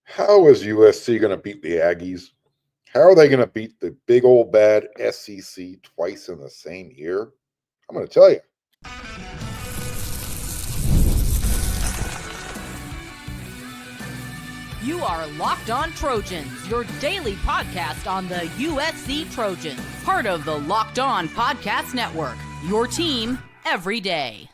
How is USC going to beat the Aggies? How are they going to beat the big old bad SEC twice in the same year? I'm going to tell you. You are Locked On Trojans, your daily podcast on the USC Trojans, part of the Locked On Podcast Network, your team every day.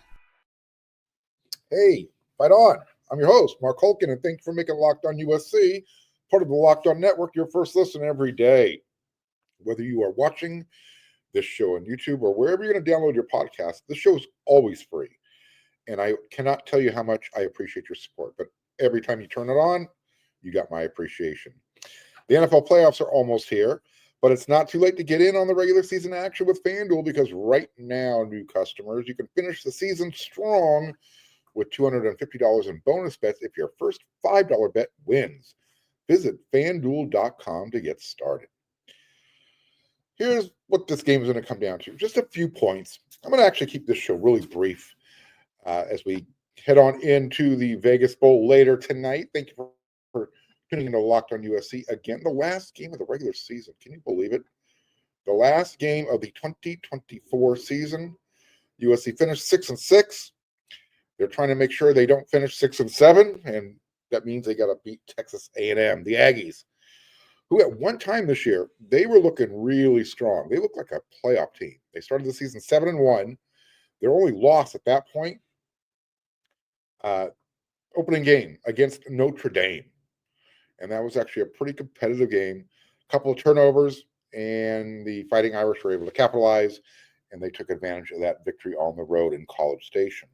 Hey, fight on. I'm your host, Mark Holkin, and thanks for making Locked On USC part of the Locked On Network, your first listen every day. Whether you are watching this show on YouTube or wherever you're going to download your podcast, this show is always free. And I cannot tell you how much I appreciate your support. But every time you turn it on, you got my appreciation. The NFL playoffs are almost here, but it's not too late to get in on the regular season action with FanDuel because right now, new customers, you can finish the season strong with $250 in bonus bets if your first $5 bet wins. Visit FanDuel.com to get started. Here's what this game is going to come down to. Just a few points. I'm going to actually keep this show really brief as we head on into the Vegas Bowl later tonight. Thank you for tuning into Locked On USC. Again, the last game of the regular season. Can you believe it? The last game of the 2024 season. USC finished 6-6. They're trying to make sure they don't finish 6-7, and that means they got to beat Texas A&M, the Aggies, who at one time this year, they were looking really strong. They looked like a playoff team. They started the season 7-1. Their only loss at that point, opening game against Notre Dame. And that was actually a pretty competitive game. A couple of turnovers, and the Fighting Irish were able to capitalize, and they took advantage of that victory on the road in College Station.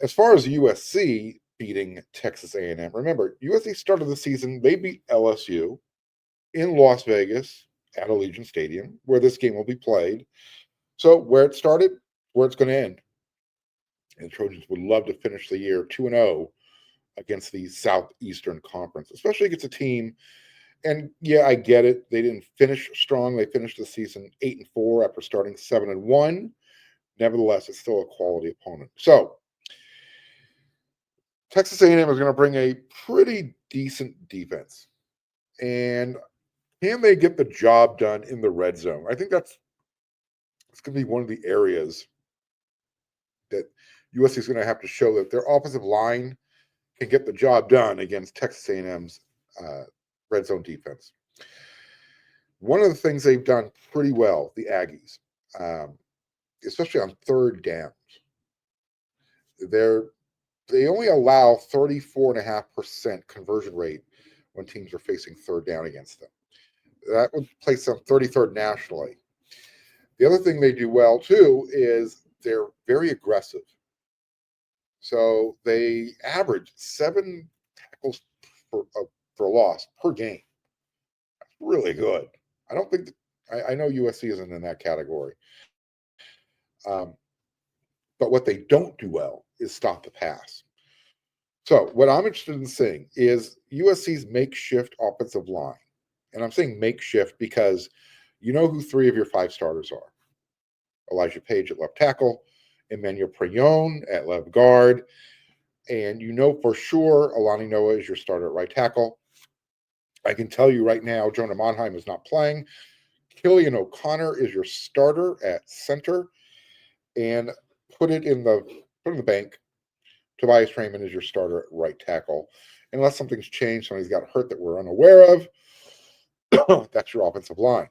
As far as USC beating Texas A&M, remember, USC started the season, they beat LSU in Las Vegas at Allegiant Stadium, where this game will be played. So where it started, where it's going to end. And the Trojans would love to finish the year 2-0 against the Southeastern Conference, especially against a team. And yeah, I get it. They didn't finish strong. They finished the season 8-4 after starting 7-1. Nevertheless, it's still a quality opponent. So Texas A&M is going to bring a pretty decent defense. And can they get the job done in the red zone? I think it's going to be one of the areas that USC is going to have to show that their offensive line can get the job done against Texas A&M's red zone defense. One of the things they've done pretty well, the Aggies, especially on third downs, they only allow 34.5% conversion rate when teams are facing third down against them. That would place them 33rd nationally. The other thing they do well, too, is they're very aggressive. So they average 7 tackles for a loss per game. That's really good. I don't think I know USC isn't in that category. But what they don't do well is stop the pass. So what I'm interested in seeing is USC's makeshift offensive line. And I'm saying makeshift because you know who 3 of your 5 starters are. Elijah Page at left tackle, Emmanuel Preyon at left guard, and you know for sure Alani Noah is your starter at right tackle. I can tell you right now, Jonah Monheim is not playing. Killian O'Connor is your starter at center, and put it in the bank. Tobias Raymond is your starter at right tackle. Unless something's changed, somebody's got hurt that we're unaware of, that's your offensive line.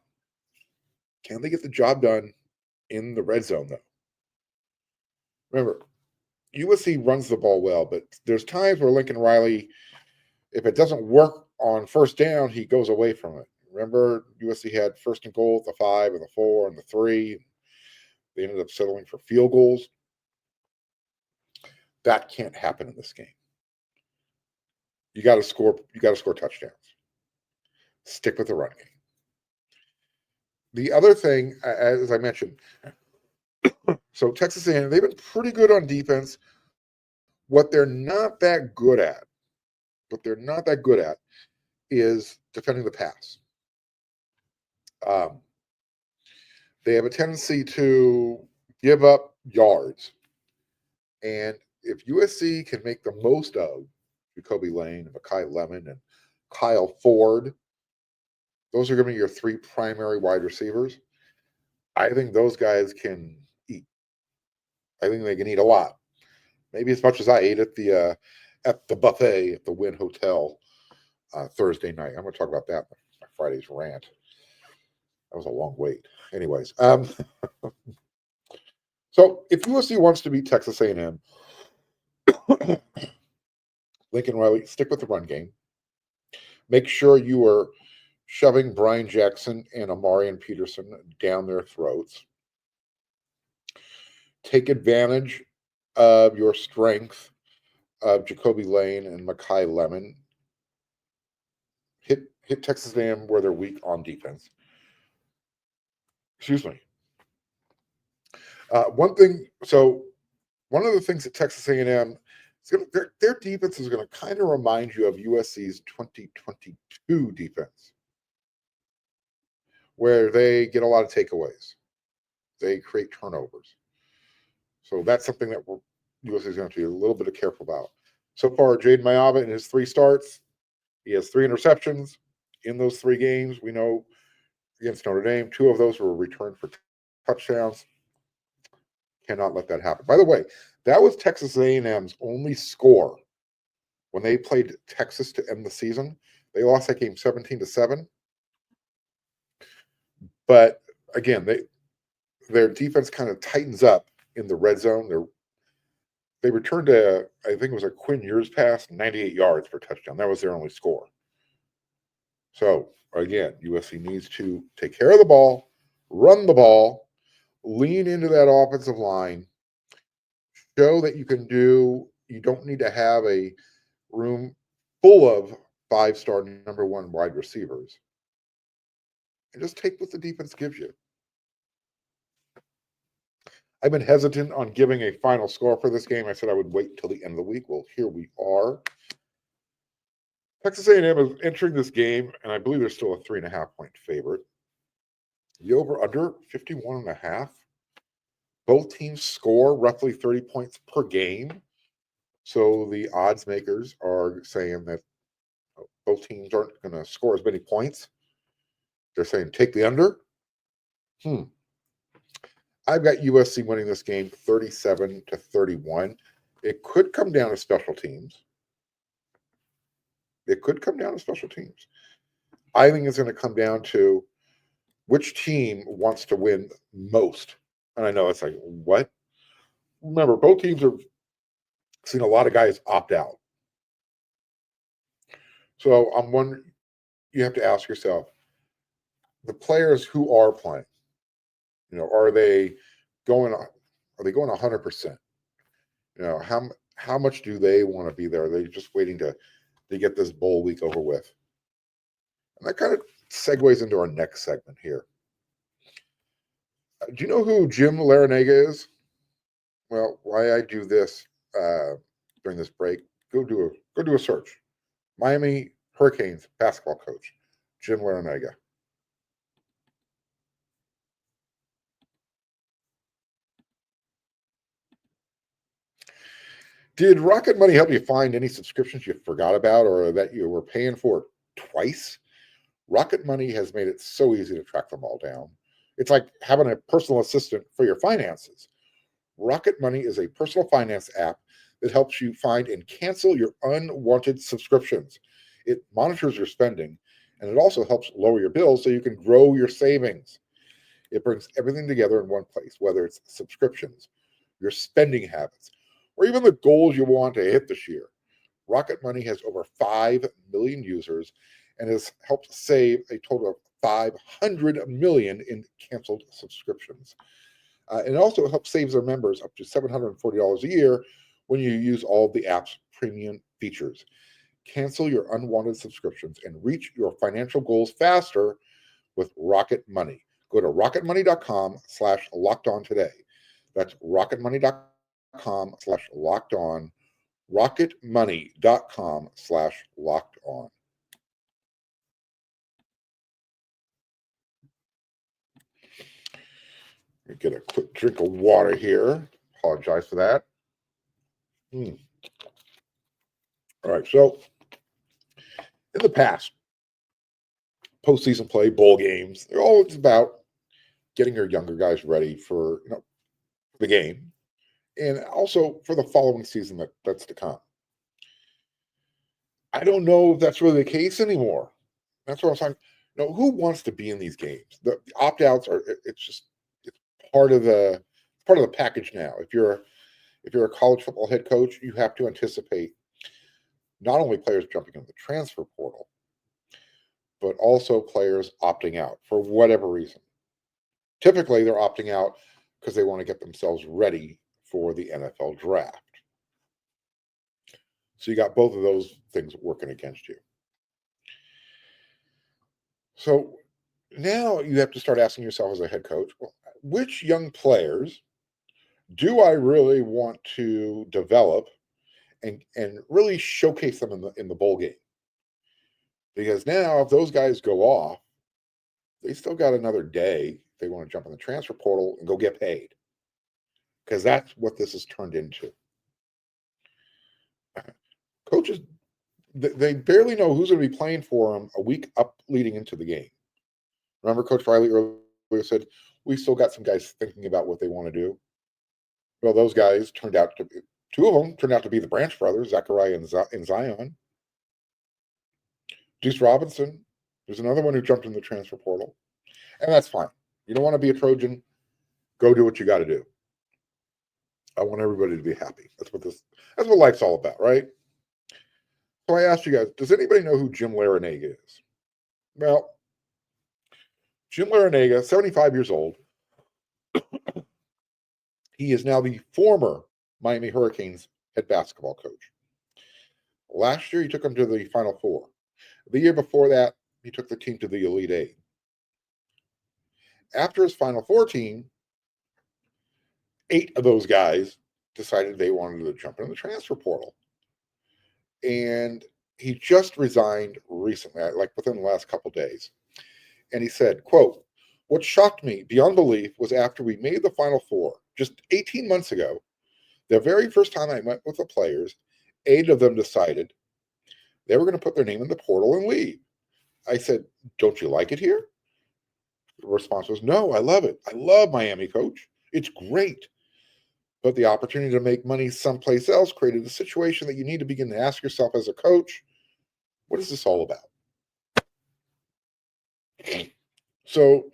Can they get the job done in the red zone, though? Remember, USC runs the ball well, but there's times where Lincoln Riley, if it doesn't work on first down, he goes away from it. Remember, USC had first and goal at the 5 and the 4 and the 3. They ended up settling for field goals. That can't happen in this game. You got to score. You got to score touchdowns. Stick with the run game. The other thing, as I mentioned, so Texas A&M, they've been pretty good on defense. What they're not that good at, is defending the pass. They have a tendency to give up yards. And if USC can make the most of Jacoby Lane, Makai Lemon, and Kyle Ford. Those are going to be your three primary wide receivers. I think those guys can eat. I think they can eat a lot. Maybe as much as I ate at the buffet at the Wynn Hotel Thursday night. I'm going to talk about that in my Friday's rant. That was a long wait. Anyways, so if USC wants to beat Texas A&M, Lincoln Riley, stick with the run game. Make sure you are shoving Brian Jackson and Amarian Peterson down their throats. Take advantage of your strength of Jacoby Lane and Makai Lemon. Hit Texas A&M where they're weak on defense. Excuse me. One of the things that Texas A&M their defense is going to kind of remind you of USC's 2022 defense, where they get a lot of takeaways. They create turnovers. So that's something that USC is going to be a little bit careful about. So far, Jaden Mayava in his 3 starts, he has 3 interceptions in those 3 games. We know against Notre Dame, 2 of those were returned for touchdowns. Cannot let that happen. By the way, that was Texas A&M's only score when they played Texas to end the season. They lost that game 17-7. But again, their defense kind of tightens up in the red zone. They returned to, I think it was a Quinn Ewers pass, 98 yards for a touchdown. That was their only score. So again, USC needs to take care of the ball, run the ball, lean into that offensive line, show that you don't need to have a room full of 5-star number 1 wide receivers. And just take what the defense gives you. I've been hesitant on giving a final score for this game. I said I would wait until the end of the week. Well, here we are. Texas A&M is entering this game, and I believe they're still a 3.5-point favorite. The over-under 51.5. Both teams score roughly 30 points per game. So the odds makers are saying that both teams aren't going to score as many points. They're saying take the under. I've got USC winning this game 37-31. It could come down to special teams. I think it's going to come down to which team wants to win most. And I know it's like, what? Remember, both teams have seen a lot of guys opt out. So I'm wondering, you have to ask yourself, the players who are playing, are they going 100%? How much do they want to be there? Are they just waiting to get this bowl week over with? And that kind of segues into our next segment here. Do you know who Jim Larinaga is? Well, why I do this during this break, go do a search. Miami Hurricanes basketball coach, Jim Larinaga. Did Rocket Money help you find any subscriptions you forgot about or that you were paying for twice? Rocket Money has made it so easy to track them all down. It's like having a personal assistant for your finances. Rocket Money is a personal finance app that helps you find and cancel your unwanted subscriptions. It monitors your spending, and it also helps lower your bills so you can grow your savings. It brings everything together in one place, whether it's subscriptions, your spending habits, or even the goals you want to hit this year. Rocket Money has over 5 million users and has helped save a total of $500 million in canceled subscriptions. And it also helps save their members up to $740 a year when you use all the app's premium features. Cancel your unwanted subscriptions and reach your financial goals faster with Rocket Money. Go to rocketmoney.com/lockedon today. That's rocketmoney.com/lockedon. rocketmoney.com/lockedon. Get a quick drink of water here. Apologize for that. All right. So in the past, postseason play, bowl games, they're always about getting your younger guys ready for the game and also for the following season that's to come. I don't know if that's really the case anymore. That's what I'm saying. Who wants to be in these games? The opt-outs it's part of the package now. If you're a college football head coach, you have to anticipate not only players jumping into the transfer portal, but also players opting out for whatever reason. Typically, they're opting out because they want to get themselves ready for the NFL draft. So you got both of those things working against you. So now you have to start asking yourself as a head coach, well, which young players do I really want to develop and really showcase them in the bowl game? Because now if those guys go off, they still got another day if they want to jump in the transfer portal and go get paid. Because that's what this has turned into. Coaches, they barely know who's going to be playing for them a week up leading into the game. Remember Coach Riley earlier said, we still got some guys thinking about what they want to do. Well, those guys turned out to be, two of them turned out to be the Branch brothers, Zachariah and Zion. Deuce Robinson, there's another one who jumped in the transfer portal. And that's fine. You don't want to be a Trojan, go do what you got to do. I want everybody to be happy. That's what life's all about, right? So I asked you guys, does anybody know who Jim Larrañaga is? Well, Jim Larrañaga, 75 years old. He is now the former Miami Hurricanes head basketball coach. Last year, he took them to the Final Four. The year before that, he took the team to the Elite Eight. After his Final Four team, 8 of those guys decided they wanted to jump into the transfer portal. And he just resigned recently, like within the last couple of days. And he said, quote, what shocked me beyond belief was after we made the Final Four just 18 months ago, the very first time I met with the players, 8 of them decided they were going to put their name in the portal and leave. I said, don't you like it here? The response was, no, I love it. I love Miami, coach. It's great. But the opportunity to make money someplace else created a situation that you need to begin to ask yourself as a coach, what is this all about? So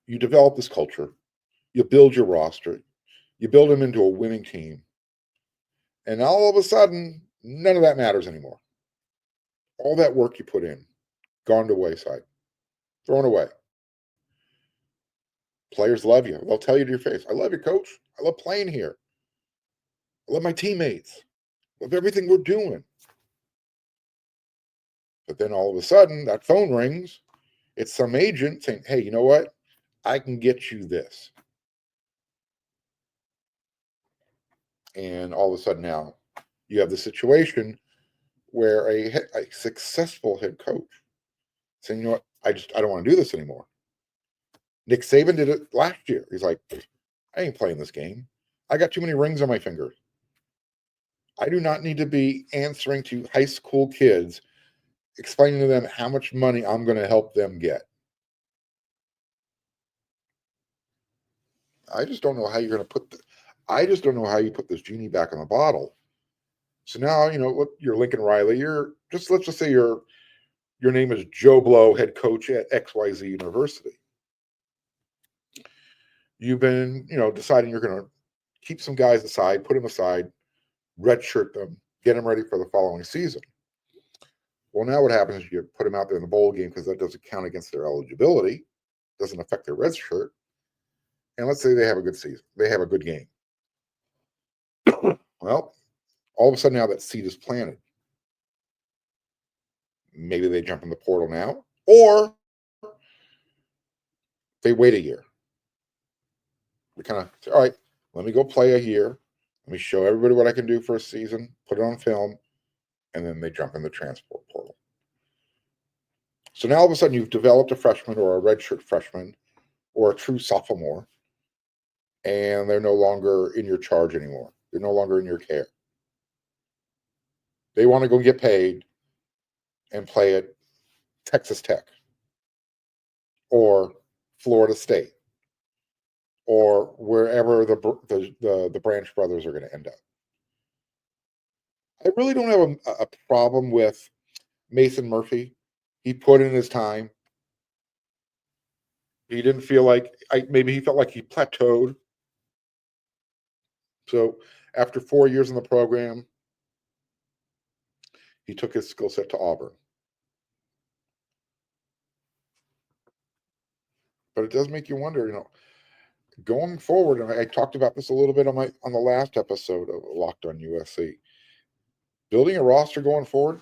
you develop this culture, you build your roster, you build them into a winning team, and all of a sudden, none of that matters anymore. All that work you put in, gone to wayside, thrown away. Players love you. They'll tell you to your face, I love you, coach. I love playing here. I love my teammates. I love everything we're doing. But then all of a sudden, that phone rings. It's some agent saying, hey, you know what? I can get you this. And all of a sudden now, you have the situation where a successful head coach saying, you know what? I don't want to do this anymore. Nick Saban did it last year. He's like, I ain't playing this game. I got too many rings on my fingers. I do not need to be answering to high school kids, explaining to them how much money I'm going to help them get. I just don't know how you're going to I just don't know how you put this genie back in the bottle. So now, you're Lincoln Riley. Let's just say your name is Joe Blow, head coach at XYZ University. You've been, deciding you're going to keep some guys aside, put them aside, redshirt them, get them ready for the following season. Well, now what happens is you put them out there in the bowl game because that doesn't count against their eligibility, doesn't affect their red shirt. And let's say they have a good season. They have a good game. Well, all of a sudden now that seed is planted. Maybe they jump in the portal now, or they wait a year. We kind of say, all right, let me go play a year. Let me show everybody what I can do for a season, put it on film, and then they jump in the transport portal. So now all of a sudden you've developed a freshman or a redshirt freshman or a true sophomore, and they're no longer in your charge anymore. They're no longer in your care. They want to go get paid and play at Texas Tech or Florida State or wherever the Branch brothers are going to end up. I really don't have a problem with Mason Murphy. He put in his time. He didn't feel like, maybe he felt like he plateaued. So after 4 years in the program, he took his skill set to Auburn. But it does make you wonder, going forward, and I talked about this a little bit on the last episode of Locked On USC. Building a roster going forward,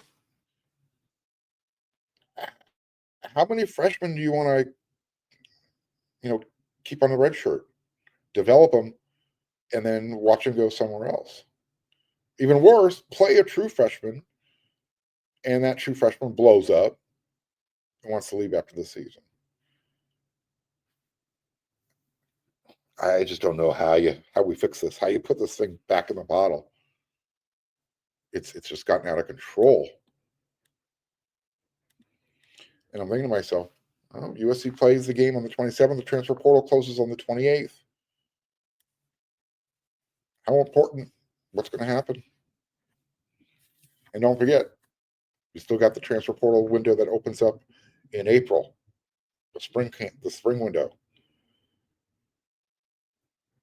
how many freshmen do you want to, keep on the red shirt, develop them, and then watch them go somewhere else? Even worse, play a true freshman, and that true freshman blows up and wants to leave after the season. I just don't know how we fix this, how you put this thing back in the bottle. It's just gotten out of control. And I'm thinking to myself, USC plays the game on the 27th. The transfer portal closes on the 28th. How important? What's going to happen? And don't forget, you still got the transfer portal window that opens up in April, the spring window.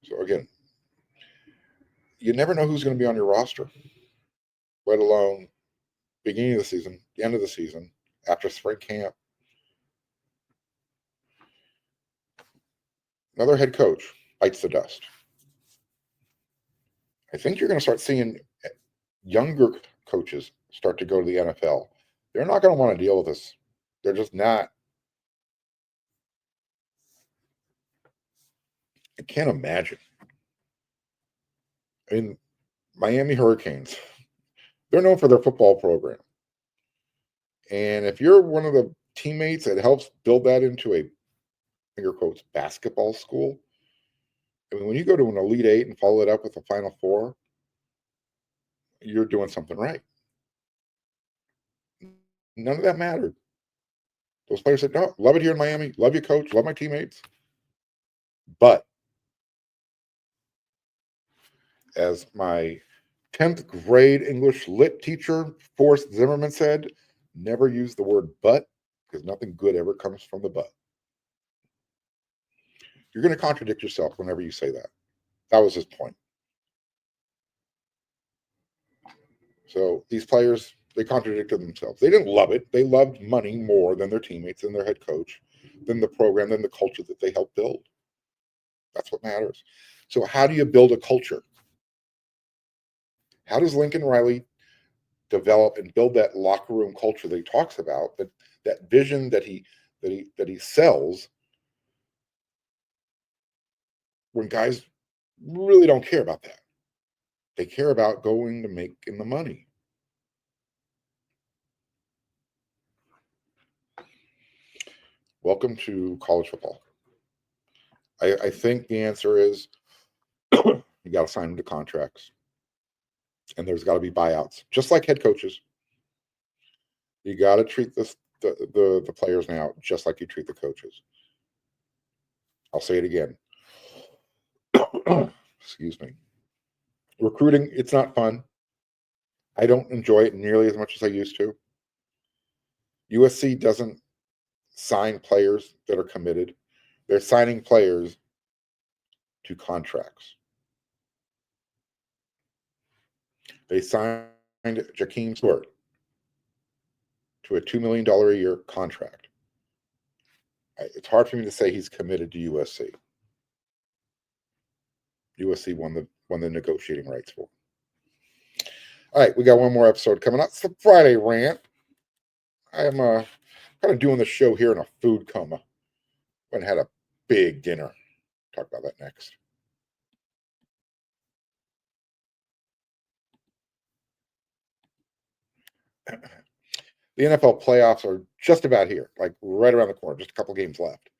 So again, you never know who's going to be on your roster, let alone beginning of the season, the end of the season, after spring camp. Another head coach bites the dust. I think you're going to start seeing younger coaches start to go to the NFL. They're not going to want to deal with this. They're just not. I can't imagine. I mean, Miami Hurricanes, they're known for their football program. And if you're one of the teammates that helps build that into a, finger quotes, basketball school, I mean, when you go to an Elite Eight and follow it up with a Final Four, you're doing something right. None of that mattered. Those players said, no, love it here in Miami. Love you, coach. Love my teammates. But as my 10th grade English lit teacher, Forrest Zimmerman, said, never use the word but, because nothing good ever comes from the but. You're going to contradict yourself whenever you say that. That was his point. So these players, they contradicted themselves. They didn't love it. They loved money more than their teammates and their head coach, than the program, than the culture that they helped build. That's what matters. So how do you build a culture? How does Lincoln Riley develop and build that locker room culture that he talks about, that vision that he sells, when guys really don't care about that? They care about going to making the money. Welcome to college football. I think the answer is you got to sign them to contracts. And there's got to be buyouts, just like head coaches. You got to treat the players now just like you treat the coaches. I'll say it again. Excuse me. Recruiting, it's not fun. I don't enjoy it nearly as much as I used to. USC doesn't sign players that are committed. They're signing players to contracts. They signed Jakeem Stewart to a $2 million a year contract. It's hard for me to say he's committed to USC. USC won the negotiating rights for him. All right, we got one more episode coming up. It's the Friday Rant. I am kind of doing the show here in a food coma. Went and had a big dinner. Talk about that next. The NFL playoffs are just about here, like right around the corner, just a couple games left.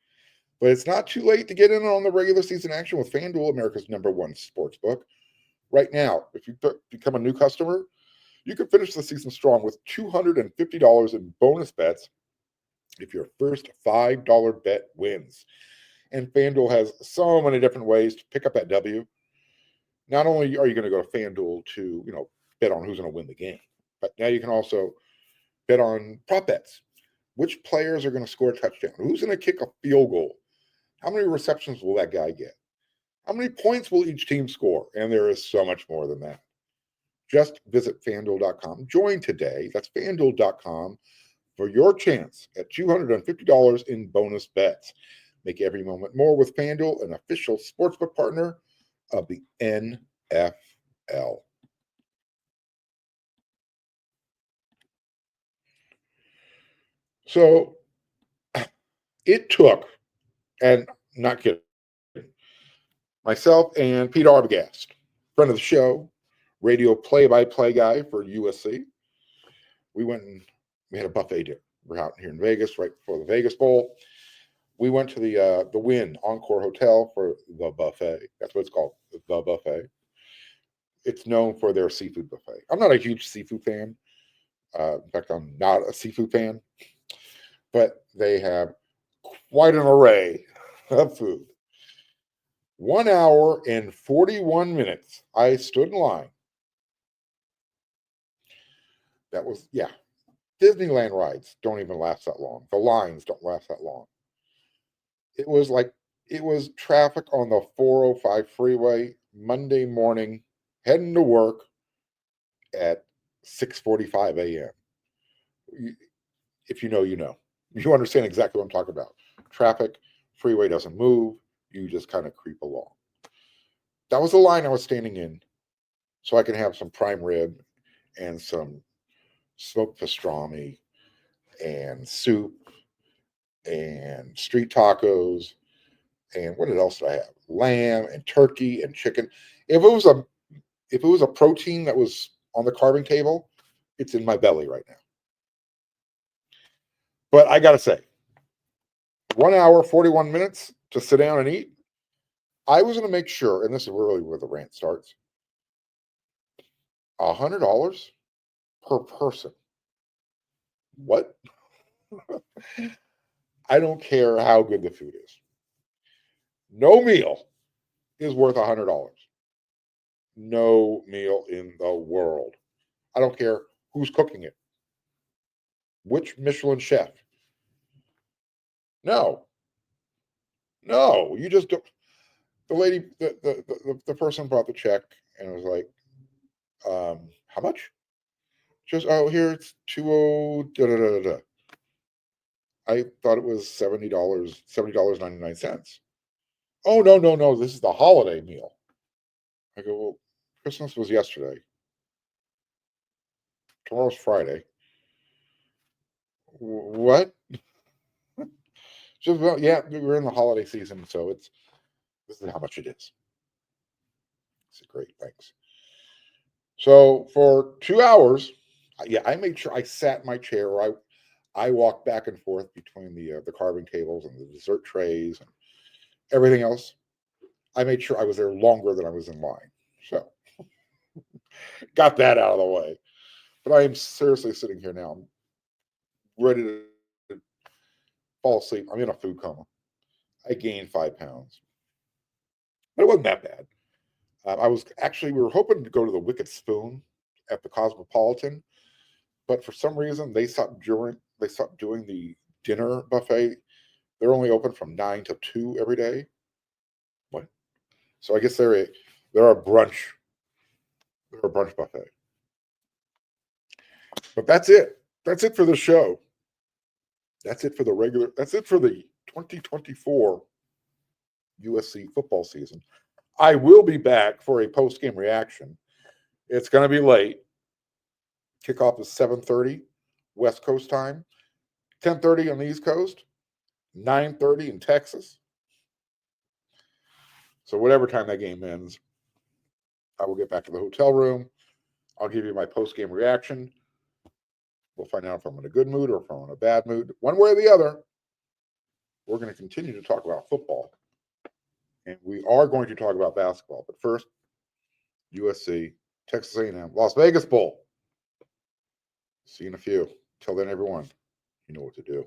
But it's not too late to get in on the regular season action with FanDuel, America's #1 sports book. Right now, if you become a new customer, You can finish the season strong with $250 in bonus bets if your first $5 bet wins. And FanDuel has so many different ways to pick up that W. Not only are you going to go to FanDuel to, bet on who's going to win the game, but now you can also bet on prop bets. Which players are going to score a touchdown? Who's going to kick a field goal? How many receptions will that guy get? How many points will each team score? And there is so much more than that. Just visit FanDuel.com. Join today. That's FanDuel.com for your chance at $250 in bonus bets. Make every moment more with FanDuel, an official sportsbook partner of the NFL. So it took, and not kidding, myself and Pete Arbogast, friend of the show, radio play-by-play guy for USC. We went and we had a buffet dinner. We're out here in Vegas right before the Vegas Bowl. We went to the Wynn Encore Hotel for the buffet. That's what it's called, the buffet. It's known for their seafood buffet. I'm not a huge seafood fan. In fact, I'm not a seafood fan. But they have quite an array of food. 1 hour and 41 minutes. I stood in line. That was, Disneyland rides don't even last that long. The lines don't last that long. It was traffic on the 405 freeway Monday morning, heading to work at 6:45 a.m. If you know, you know. You understand exactly what I'm talking about. Traffic, freeway doesn't move. You just kind of creep along. That was the line I was standing in so I can have some prime rib and some smoked pastrami and soup and street tacos. And what else did I have? Lamb and turkey and chicken. If it was a protein that was on the carving table, it's in my belly right now. But I gotta say, 1 hour, 41 minutes to sit down and eat. I was gonna make sure, and this is really where the rant starts, $100 per person. What? I don't care how good the food is. No meal is worth $100. No meal in the world. I don't care who's cooking it. Which Michelin chef? No, you just don't. The lady, the person brought the check and was like, how much? Just, oh, here it's 20 da da da da. I thought it was $70.99. Oh, no, this is the holiday meal. I go, well, Christmas was yesterday. Tomorrow's Friday. What? Just, well, yeah, we're in the holiday season, so this is how much it is. It's great, thanks. So for 2 hours, I made sure I sat in my chair, or I walked back and forth between the carving tables and the dessert trays and everything else. I made sure I was there longer than I was in line. So got that out of the way. But I am seriously sitting here now. I'm ready to fall asleep. I'm in a food coma. I gained 5 pounds. But it wasn't that bad. We were hoping to go to the Wicked Spoon at the Cosmopolitan, but for some reason they stopped doing the dinner buffet. They're only open from 9 to 2 every day. What? So I guess they're a brunch buffet. But that's it. That's it for the show. That's it for the 2024 USC football season. I will be back for a post-game reaction. It's going to be late. Kickoff is 7:30 West Coast time, 10:30 on the East Coast, 9:30 in Texas. So whatever time that game ends, I will get back to the hotel room. I'll give you my post-game reaction. We'll find out if I'm in a good mood or if I'm in a bad mood. One way or the other, we're going to continue to talk about football. And we are going to talk about basketball. But first, USC, Texas A&M, Las Vegas Bowl. See you in a few. Till then, everyone, you know what to do.